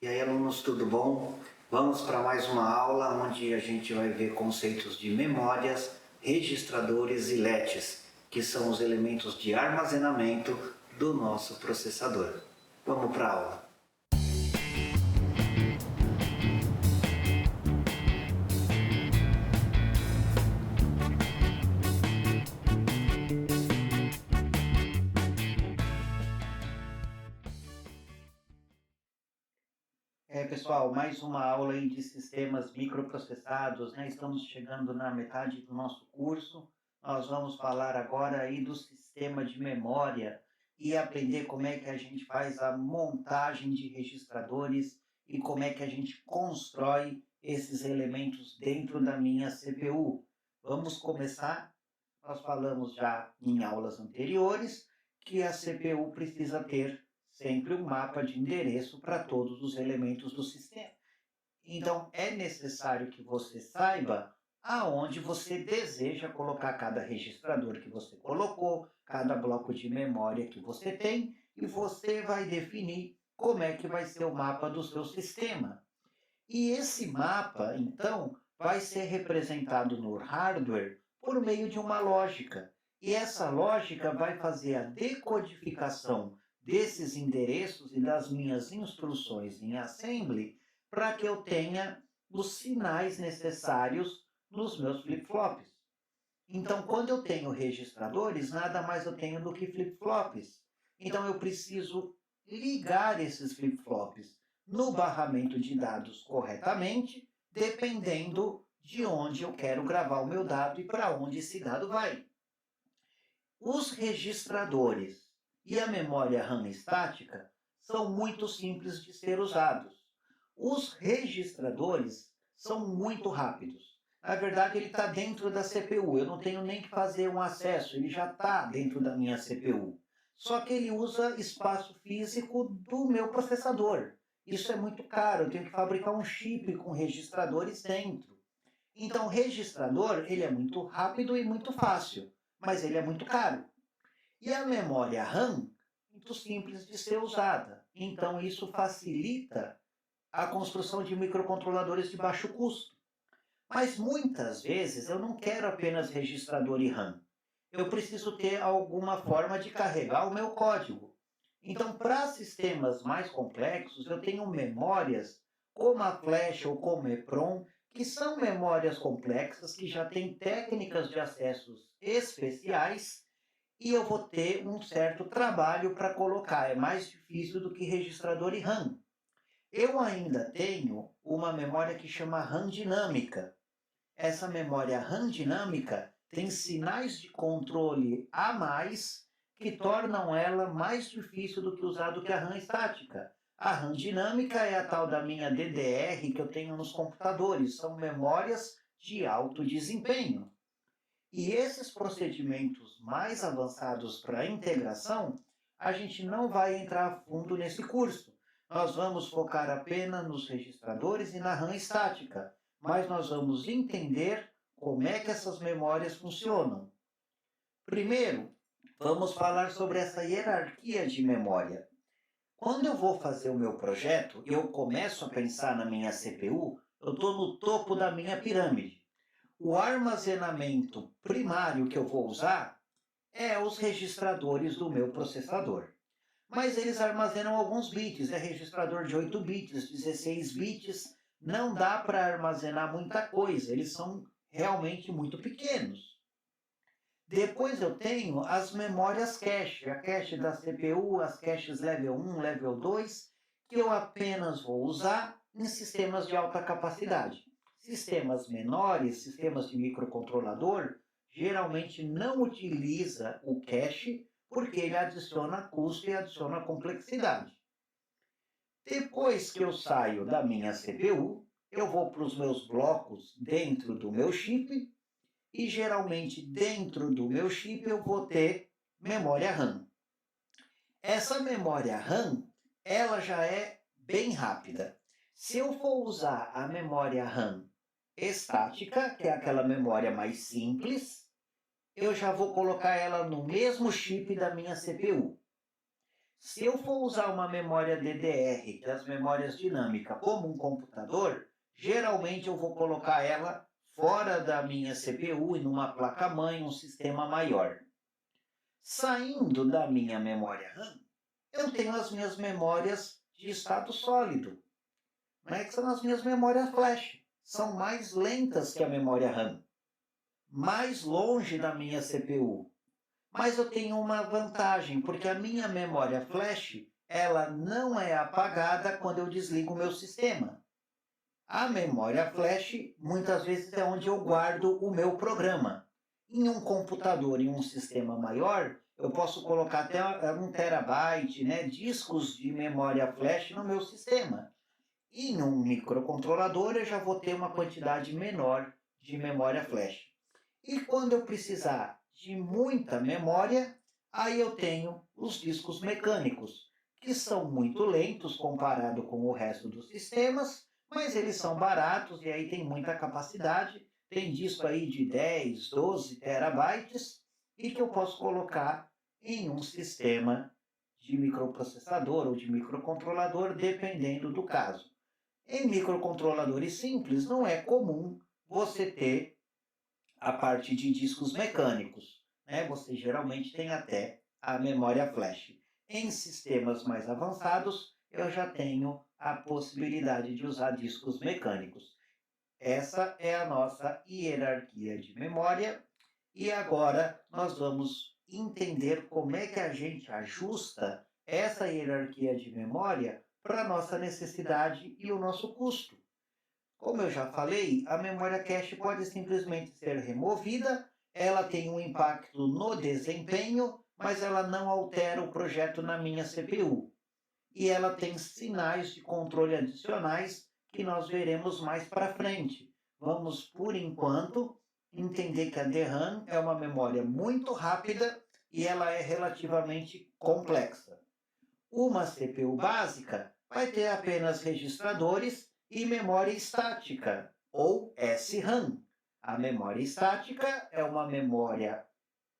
E aí, alunos, tudo bom? Vamos para mais uma aula onde a gente vai ver conceitos de memórias, registradores e LEDs, que são os elementos de armazenamento do nosso processador. Vamos para a aula. Pessoal, mais uma aula aí de sistemas microprocessados, né? Estamos chegando na metade do nosso curso. Nós vamos falar agora aí do sistema de memória e aprender como é que a gente faz a montagem de registradores e como é que a gente constrói esses elementos dentro da minha CPU. Vamos começar. Nós falamos já em aulas anteriores que a CPU precisa ter sempre um mapa de endereço para todos os elementos do sistema. Então, é necessário que você saiba aonde você deseja colocar cada registrador que você colocou, cada bloco de memória que você tem, e você vai definir como é que vai ser o mapa do seu sistema. E esse mapa, então, vai ser representado no hardware por meio de uma lógica. E essa lógica vai fazer a decodificação desses endereços e das minhas instruções em assembly para que eu tenha os sinais necessários nos meus flip-flops. Então, quando eu tenho registradores, nada mais eu tenho do que flip-flops. Então, eu preciso ligar esses flip-flops no barramento de dados corretamente, dependendo de onde eu quero gravar o meu dado e para onde esse dado vai. Os registradores e a memória RAM estática são muito simples de ser usados. Os registradores são muito rápidos. Na verdade, ele está dentro da CPU. Eu não tenho nem que fazer um acesso, ele já está dentro da minha CPU. Só que ele usa espaço físico do meu processador. Isso é muito caro, eu tenho que fabricar um chip com registradores dentro. Então, o registrador ele é muito rápido e muito fácil, mas ele é muito caro. E a memória RAM, muito simples de ser usada. Então, isso facilita a construção de microcontroladores de baixo custo. Mas muitas vezes eu não quero apenas registrador e RAM. Eu preciso ter alguma forma de carregar o meu código. Então, para sistemas mais complexos, eu tenho memórias como a Flash ou como EPROM, que são memórias complexas, que já têm técnicas de acessos especiais, e eu vou ter um certo trabalho para colocar. É mais difícil do que registrador e RAM. Eu ainda tenho uma memória que chama RAM dinâmica. Essa memória RAM dinâmica tem sinais de controle a mais que tornam ela mais difícil do que usar do que a RAM estática. A RAM dinâmica é a tal da minha DDR que eu tenho nos computadores, são memórias de alto desempenho. E esses procedimentos mais avançados para integração, a gente não vai entrar a fundo nesse curso. Nós vamos focar apenas nos registradores e na RAM estática, mas nós vamos entender como é que essas memórias funcionam. Primeiro, vamos falar sobre essa hierarquia de memória. Quando eu vou fazer o meu projeto, eu começo a pensar na minha CPU, eu estou no topo da minha pirâmide. O armazenamento primário que eu vou usar é os registradores do meu processador. Mas eles armazenam alguns bits, é registrador de 8 bits, 16 bits, não dá para armazenar muita coisa, eles são realmente muito pequenos. Depois eu tenho as memórias cache, a cache da CPU, as caches level 1, level 2, que eu apenas vou usar em sistemas de alta capacidade. Sistemas menores, sistemas de microcontrolador, geralmente não utiliza o cache porque ele adiciona custo e adiciona complexidade. Depois que eu saio da minha CPU, eu vou para os meus blocos dentro do meu chip e geralmente dentro do meu chip eu vou ter memória RAM. Essa memória RAM, ela já é bem rápida. Se eu for usar a memória RAM estática, que é aquela memória mais simples, eu já vou colocar ela no mesmo chip da minha CPU. Se eu for usar uma memória DDR, que é as memórias dinâmicas, como um computador, geralmente eu vou colocar ela fora da minha CPU e numa placa-mãe, um sistema maior. Saindo da minha memória RAM, eu tenho as minhas memórias de estado sólido, né, que são as minhas memórias flash. São mais lentas que a memória RAM, mais longe da minha CPU. Mas eu tenho uma vantagem, porque a minha memória flash, ela não é apagada quando eu desligo o meu sistema. A memória flash, muitas vezes, é onde eu guardo o meu programa. Em um computador, em um sistema maior, eu posso colocar até 1 TB, né, discos de memória flash no meu sistema. E em um microcontrolador, eu já vou ter uma quantidade menor de memória flash. E quando eu precisar de muita memória, aí eu tenho os discos mecânicos, que são muito lentos comparado com o resto dos sistemas, mas eles são baratos e aí tem muita capacidade. Tem disco aí de 10, 12 terabytes e que eu posso colocar em um sistema de microprocessador ou de microcontrolador, dependendo do caso. Em microcontroladores simples, não é comum você ter a parte de discos mecânicos, né? Você geralmente tem até a memória flash. Em sistemas mais avançados, eu já tenho a possibilidade de usar discos mecânicos. Essa é a nossa hierarquia de memória e agora nós vamos entender como é que a gente ajusta essa hierarquia de memória para a nossa necessidade e o nosso custo. Como eu já falei, a memória cache pode simplesmente ser removida, ela tem um impacto no desempenho, mas ela não altera o projeto na minha CPU. E ela tem sinais de controle adicionais que nós veremos mais para frente. Vamos, por enquanto, entender que a DRAM é uma memória muito rápida e ela é relativamente complexa. Uma CPU básica vai ter apenas registradores e memória estática, ou SRAM. A memória estática é uma memória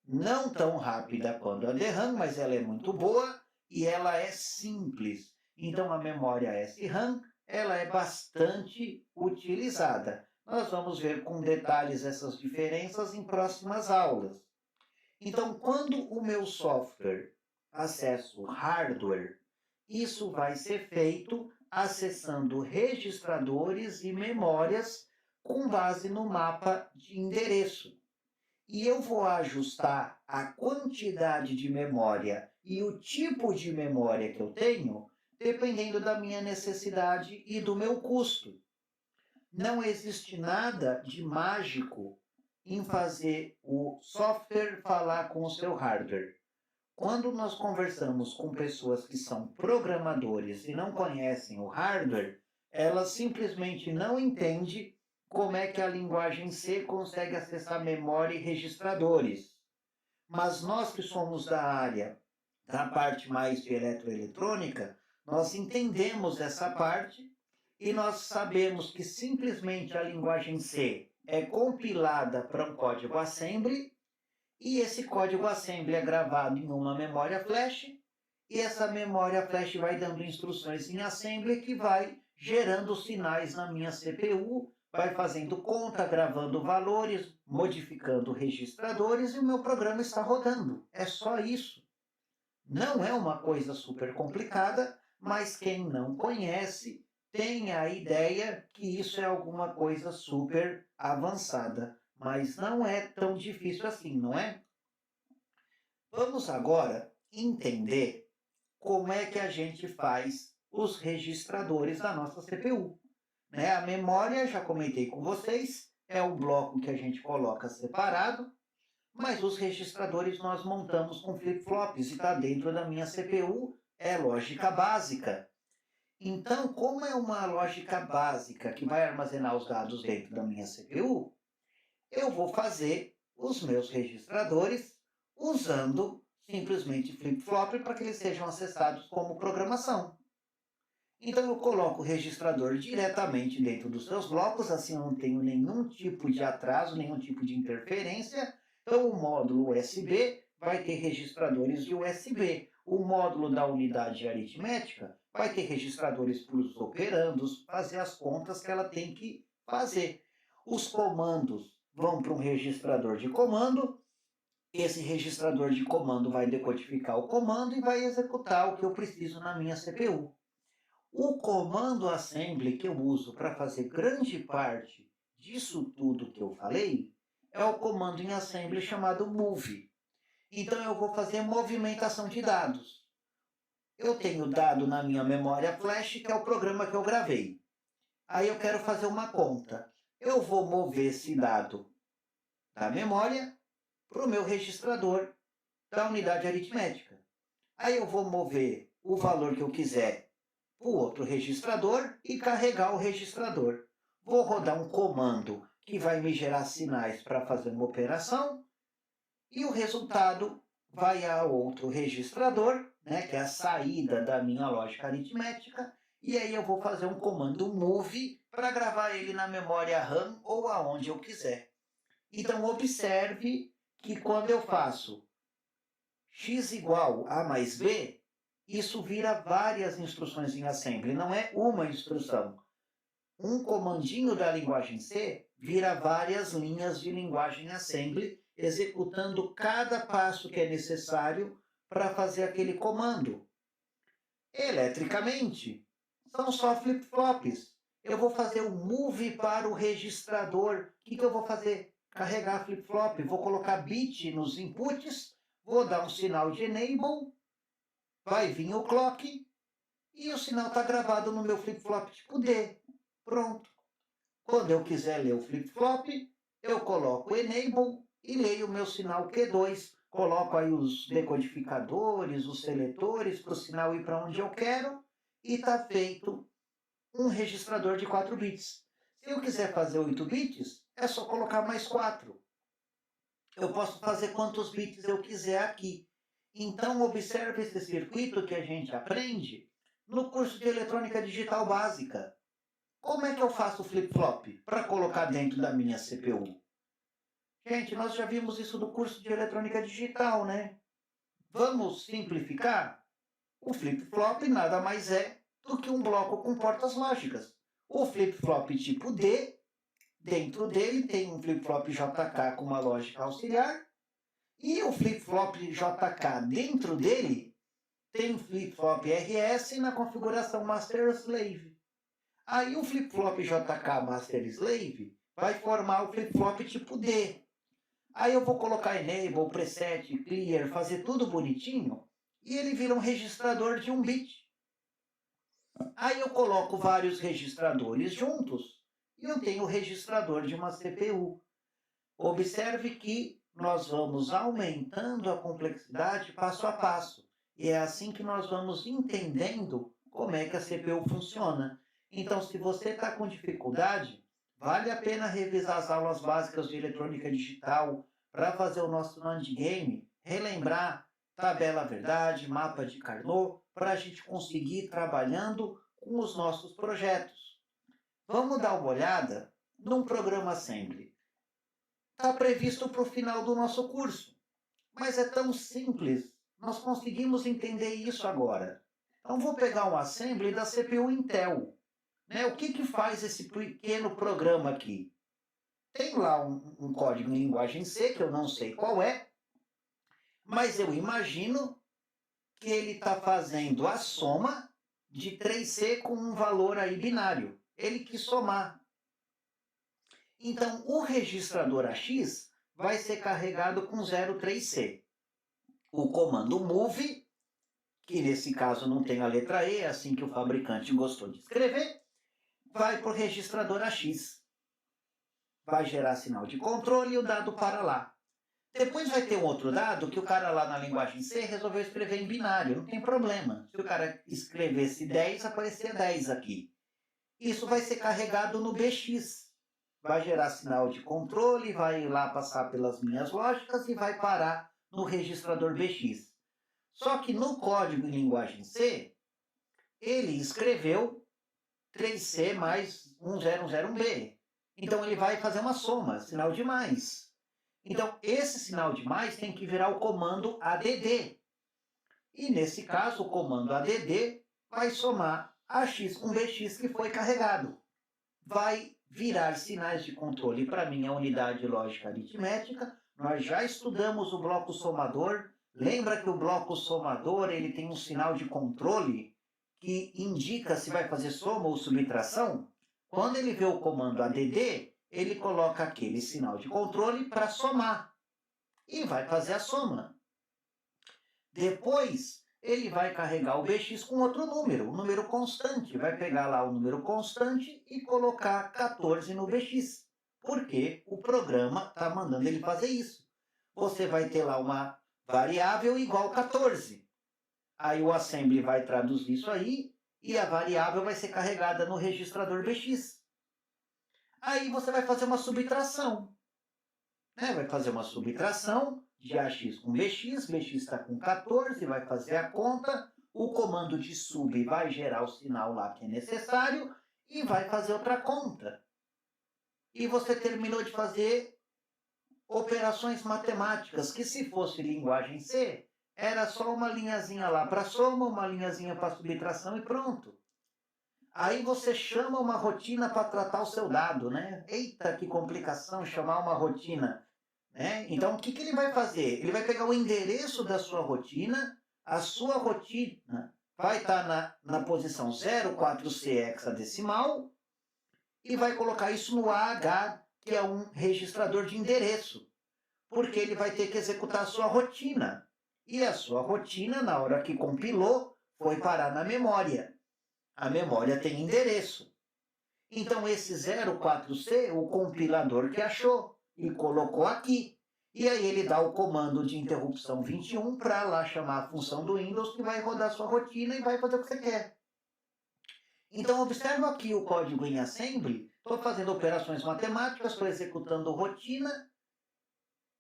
não tão rápida quanto a DRAM, mas ela é muito boa e ela é simples. Então a memória SRAM, ela é bastante utilizada. Nós vamos ver com detalhes essas diferenças em próximas aulas. Então, quando o meu software acessa o hardware, isso vai ser feito acessando registradores e memórias com base no mapa de endereço. E eu vou ajustar a quantidade de memória e o tipo de memória que eu tenho, dependendo da minha necessidade e do meu custo. Não existe nada de mágico em fazer o software falar com o seu hardware. Quando nós conversamos com pessoas que são programadores e não conhecem o hardware, elas simplesmente não entendem como é que a linguagem C consegue acessar memória e registradores. Mas nós que somos da área, da parte mais de eletroeletrônica, nós entendemos essa parte e nós sabemos que simplesmente a linguagem C é compilada para um código assembly e esse código assembly é gravado em uma memória flash e essa memória flash vai dando instruções em assembly que vai gerando sinais na minha CPU, vai fazendo conta, gravando valores, modificando registradores e o meu programa está rodando. É só isso. Não é uma coisa super complicada, mas quem não conhece tem a ideia que isso é alguma coisa super avançada. Mas não é tão difícil assim, não é? Vamos agora entender como é que a gente faz os registradores da nossa CPU. Né? A memória, já comentei com vocês, é o bloco que a gente coloca separado, mas os registradores nós montamos com flip-flops e está dentro da minha CPU, é lógica básica. Então, como é uma lógica básica que vai armazenar os dados dentro da minha CPU, eu vou fazer os meus registradores usando simplesmente flip-flop para que eles sejam acessados como programação. Então eu coloco o registrador diretamente dentro dos seus blocos, assim eu não tenho nenhum tipo de atraso, nenhum tipo de interferência. Então o módulo USB vai ter registradores de USB. o módulo da unidade aritmética vai ter registradores para os operandos, fazer as contas que ela tem que fazer. Os comandos vão para um registrador de comando, esse registrador de comando vai decodificar o comando e vai executar o que eu preciso na minha CPU. O comando assembly que eu uso para fazer grande parte disso tudo que eu falei é o comando em assembly chamado move. Então eu vou fazer movimentação de dados. Eu tenho dado na minha memória flash, que é o programa que eu gravei. Aí eu quero fazer uma conta. Eu vou mover esse dado da memória para o meu registrador da unidade aritmética. Aí eu vou mover o valor que eu quiser para o outro registrador e carregar o registrador. Vou rodar um comando que vai me gerar sinais para fazer uma operação e o resultado vai a outro registrador, que é a saída da minha lógica aritmética, e aí eu vou fazer um comando move para gravar ele na memória RAM ou aonde eu quiser. Então observe que quando eu faço x igual a mais b, isso vira várias instruções em assembly, não é uma instrução. Um comandinho da linguagem C vira várias linhas de linguagem assembly, executando cada passo que é necessário para fazer aquele comando. Eletricamente, são só flip-flops. Eu vou fazer o move para o registrador. O que eu vou fazer? Carregar flip-flop. Vou colocar bit nos inputs, vou dar um sinal de enable, vai vir o clock e o sinal está gravado no meu flip-flop tipo D. Pronto. Quando eu quiser ler o flip-flop, eu coloco o enable e leio o meu sinal Q2. Coloco aí os decodificadores, os seletores para o sinal ir para onde eu quero e está feito um registrador de 4 bits. Se eu quiser fazer 8 bits, é só colocar mais 4. Eu posso fazer quantos bits eu quiser aqui. Então, observe esse circuito que a gente aprende no curso de Eletrônica Digital Básica. Como é que eu faço o flip-flop para colocar dentro da minha CPU? Gente, nós já vimos isso no curso de Eletrônica Digital, né? Vamos simplificar? O flip-flop nada mais é do que um bloco com portas lógicas. O flip-flop tipo D, dentro dele tem um flip-flop JK com uma lógica auxiliar, e o flip-flop JK dentro dele tem um flip-flop RS na configuração Master-Slave. Aí o flip-flop JK Master-Slave vai formar o flip-flop tipo D. Aí eu vou colocar enable, preset, clear, fazer tudo bonitinho, e ele vira um registrador de 1 bit. Aí eu coloco vários registradores juntos, e eu tenho o registrador de uma CPU. Observe que nós vamos aumentando a complexidade passo a passo. E é assim que nós vamos entendendo como é que a CPU funciona. Então, se você está com dificuldade, vale a pena revisar as aulas básicas de eletrônica digital para fazer o nosso NAND game, relembrar tabela verdade, mapa de Carnot, para a gente conseguir ir trabalhando com os nossos projetos. Vamos dar uma olhada num programa Assembly. Está previsto para o final do nosso curso, mas é tão simples, nós conseguimos entender isso agora. Então vou pegar um Assembly da CPU Intel. O que faz esse pequeno programa aqui? Tem lá um código em linguagem C, que eu não sei qual é, mas eu imagino que ele está fazendo a soma de 3C com um valor aí binário. Ele quis somar. Então, o registrador AX vai ser carregado com 03C. O comando move, que nesse caso não tem a letra E, assim que o fabricante gostou de escrever, vai para o registrador AX. Vai gerar sinal de controle e o dado para lá. Depois vai ter um outro dado que o cara lá na linguagem C resolveu escrever em binário, não tem problema. Se o cara escrevesse 10, aparecia 10 aqui. Isso vai ser carregado no BX. Vai gerar sinal de controle, vai lá passar pelas minhas lógicas e vai parar no registrador BX. Só que no código em linguagem C, ele escreveu 3C mais 1001B. Então ele vai fazer uma soma, sinal de mais. Então esse sinal de mais tem que virar o comando ADD. E nesse caso, o comando ADD vai somar AX com BX que foi carregado. Vai virar sinais de controle para minha unidade lógica aritmética. Nós já estudamos o bloco somador. Lembra que o bloco somador ele tem um sinal de controle que indica se vai fazer soma ou subtração? Quando ele vê o comando ADD, ele coloca aquele sinal de controle para somar e vai fazer a soma. Depois, ele vai carregar o BX com outro número, um número constante. Vai pegar lá o número constante e colocar 14 no BX, porque o programa está mandando ele fazer isso. Você vai ter lá uma variável igual 14. Aí o assembly vai traduzir isso aí e a variável vai ser carregada no registrador BX. Aí você vai fazer uma subtração. Vai fazer uma subtração de AX com BX, BX está com 14, vai fazer a conta, o comando de sub vai gerar o sinal lá que é necessário e vai fazer outra conta. E você terminou de fazer operações matemáticas, que se fosse linguagem C, era só uma linhazinha lá para soma, uma linhazinha para subtração e pronto. Aí você chama uma rotina para tratar o seu dado, né? Eita, que complicação chamar uma rotina. Então, o que ele vai fazer? Ele vai pegar o endereço da sua rotina, a sua rotina vai estar na posição 04C hexadecimal e vai colocar isso no AH, que é um registrador de endereço, porque ele vai ter que executar a sua rotina. E a sua rotina, na hora que compilou, foi parar na memória. A memória tem endereço. Então, esse 04C, o compilador que achou e colocou aqui. E aí ele dá o comando de interrupção 21 para lá chamar a função do Windows que vai rodar sua rotina e vai fazer o que você quer. Então, observa aqui o código em assembly. Estou fazendo operações matemáticas, estou executando rotina.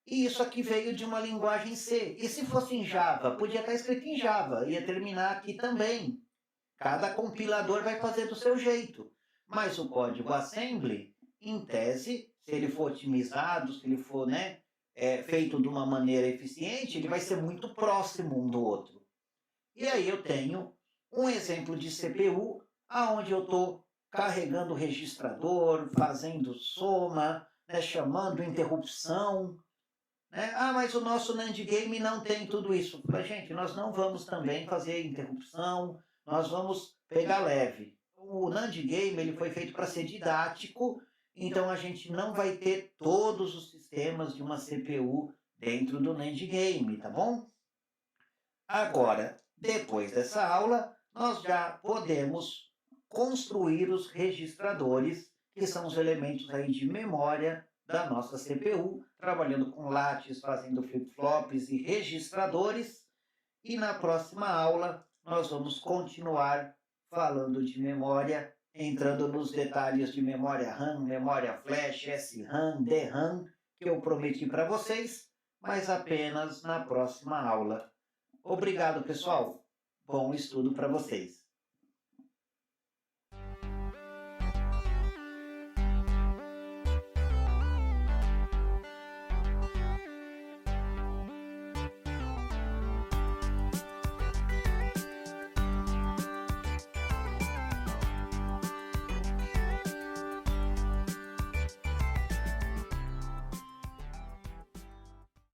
E isso aqui veio de uma linguagem C. E se fosse em Java? Podia estar escrito em Java. Ia terminar aqui também. Cada compilador vai fazer do seu jeito. Mas o código assembly, em tese, se ele for otimizado, se ele for feito de uma maneira eficiente, ele vai ser muito próximo um do outro. E aí eu tenho um exemplo de CPU, onde eu estou carregando o registrador, fazendo soma, chamando interrupção. Mas o nosso NAND Game não tem tudo isso. Gente, nós não vamos também fazer interrupção, nós vamos pegar leve. O NAND Game ele foi feito para ser didático, então a gente não vai ter todos os sistemas de uma CPU dentro do NAND Game, tá bom? Agora, depois dessa aula, nós já podemos construir os registradores, que são os elementos aí de memória da nossa CPU, trabalhando com latches, fazendo flip-flops e registradores. E na próxima aula, nós vamos continuar falando de memória, entrando nos detalhes de memória RAM, memória flash, SRAM, DRAM, que eu prometi para vocês, mas apenas na próxima aula. Obrigado, pessoal. Bom estudo para vocês.